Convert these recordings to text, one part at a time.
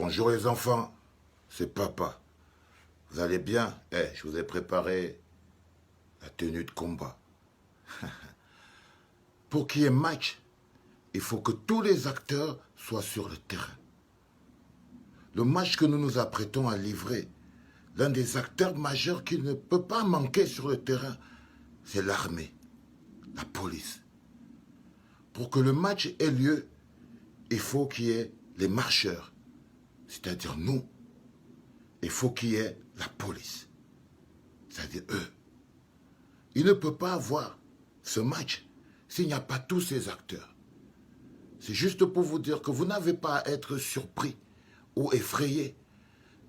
Bonjour les enfants, c'est papa. Vous allez bien? Je vous ai préparé la tenue de combat. Pour qu'il y ait match, il faut que tous les acteurs soient sur le terrain. Le match que nous nous apprêtons à livrer, l'un des acteurs majeurs qui ne peut pas manquer sur le terrain, c'est l'armée, la police. Pour que le match ait lieu, il faut qu'il y ait les marcheurs, c'est-à-dire nous. Il faut qu'il y ait la police, c'est-à-dire eux. Il ne peut pas avoir ce match s'il n'y a pas tous ces acteurs. C'est juste pour vous dire que vous n'avez pas à être surpris ou effrayé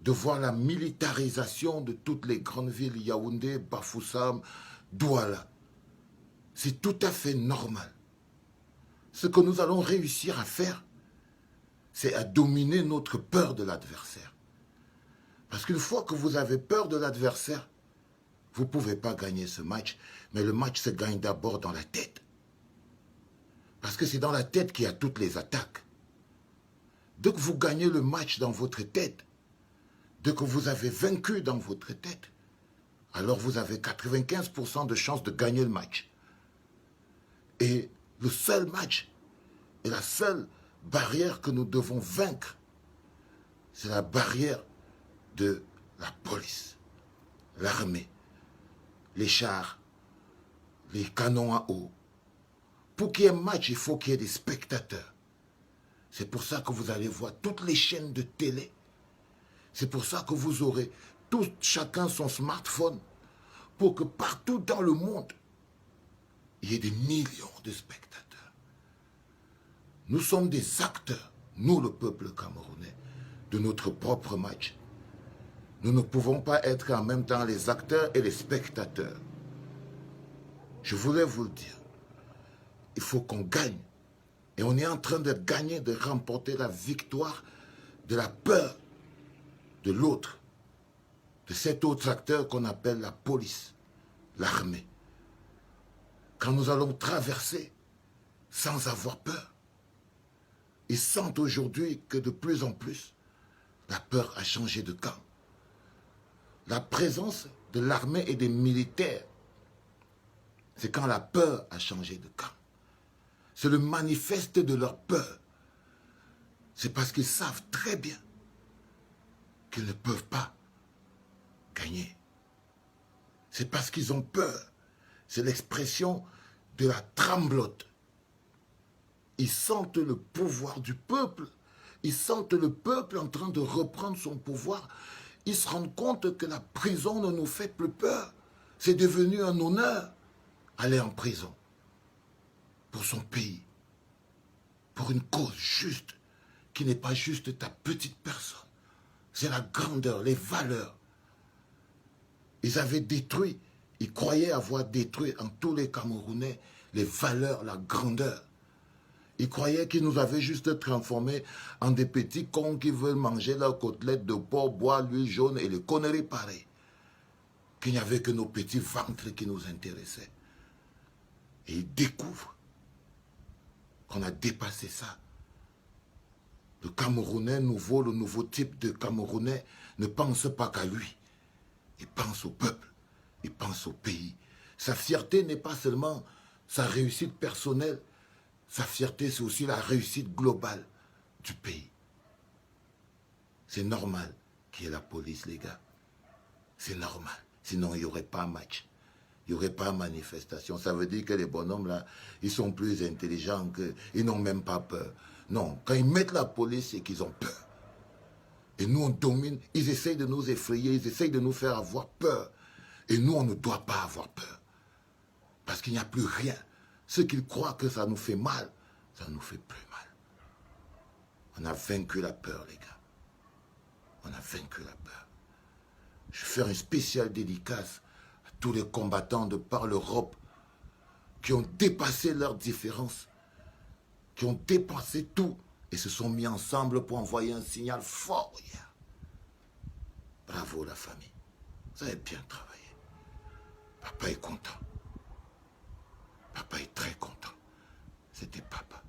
de voir la militarisation de toutes les grandes villes, Yaoundé, Bafoussam, Douala. C'est tout à fait normal. Ce que nous allons réussir à faire, c'est à dominer notre peur de l'adversaire. Parce qu'une fois que vous avez peur de l'adversaire, vous ne pouvez pas gagner ce match, mais le match se gagne d'abord dans la tête. Parce que c'est dans la tête qu'il y a toutes les attaques. Dès que vous gagnez le match dans votre tête, dès que vous avez vaincu dans votre tête, alors vous avez 95% de chances de gagner le match. Et le seul match et la seule barrière que nous devons vaincre, c'est la barrière de la police, l'armée, les chars, les canons à eau. Pour qu'il y ait un match, il faut qu'il y ait des spectateurs. C'est pour ça que vous allez voir toutes les chaînes de télé. C'est pour ça que vous aurez chacun son smartphone pour que partout dans le monde, il y ait des millions de spectateurs. Nous sommes des acteurs, nous le peuple camerounais, de notre propre match. Nous ne pouvons pas être en même temps les acteurs et les spectateurs. Je voulais vous le dire. Il faut qu'on gagne. Et on est en train de gagner, de remporter la victoire de la peur de l'autre, de cet autre acteur qu'on appelle la police, l'armée. Quand nous allons traverser sans avoir peur, ils sentent aujourd'hui que de plus en plus, la peur a changé de camp. La présence de l'armée et des militaires, c'est quand la peur a changé de camp. C'est le manifeste de leur peur. C'est parce qu'ils savent très bien qu'ils ne peuvent pas gagner. C'est parce qu'ils ont peur. C'est l'expression de la tremblote. Ils sentent le pouvoir du peuple. Ils sentent le peuple en train de reprendre son pouvoir. Ils se rendent compte que la prison ne nous fait plus peur. C'est devenu un honneur aller en prison pour son pays, pour une cause juste, qui n'est pas juste ta petite personne. C'est la grandeur, les valeurs. Ils avaient détruit, ils croyaient avoir détruit en tous les Camerounais les valeurs, la grandeur. Ils croyaient qu'ils nous avaient juste transformés en des petits cons qui veulent manger leurs côtelettes de porc, boire l'huile jaune et les conneries pareilles. Qu'il n'y avait que nos petits ventres qui nous intéressaient. Et ils découvrent qu'on a dépassé ça. Le Camerounais nouveau, le nouveau type de Camerounais ne pense pas qu'à lui. Il pense au peuple, il pense au pays. Sa fierté n'est pas seulement sa réussite personnelle, sa fierté c'est aussi la réussite globale du pays. C'est normal qu'il y ait la police, les gars. C'est normal. Sinon, il n'y aurait pas match. Il n'y aurait pas manifestation. Ça veut dire que les bonhommes, là, ils sont plus intelligents, ils n'ont même pas peur. Non, quand ils mettent la police, c'est qu'ils ont peur. Et nous, on domine. Ils essayent de nous effrayer, ils essayent de nous faire avoir peur. Et nous, on ne doit pas avoir peur. Parce qu'il n'y a plus rien. Ceux qui croient que ça nous fait mal, ça ne nous fait plus mal. On a vaincu la peur, les gars. On a vaincu la peur. Je vais faire une spéciale dédicace à tous les combattants de par l'Europe qui ont dépassé leurs différences, qui ont dépassé tout et se sont mis ensemble pour envoyer un signal fort hier. Bravo la famille. Vous avez bien travaillé. Papa est content. Papa est très content. C'était papa.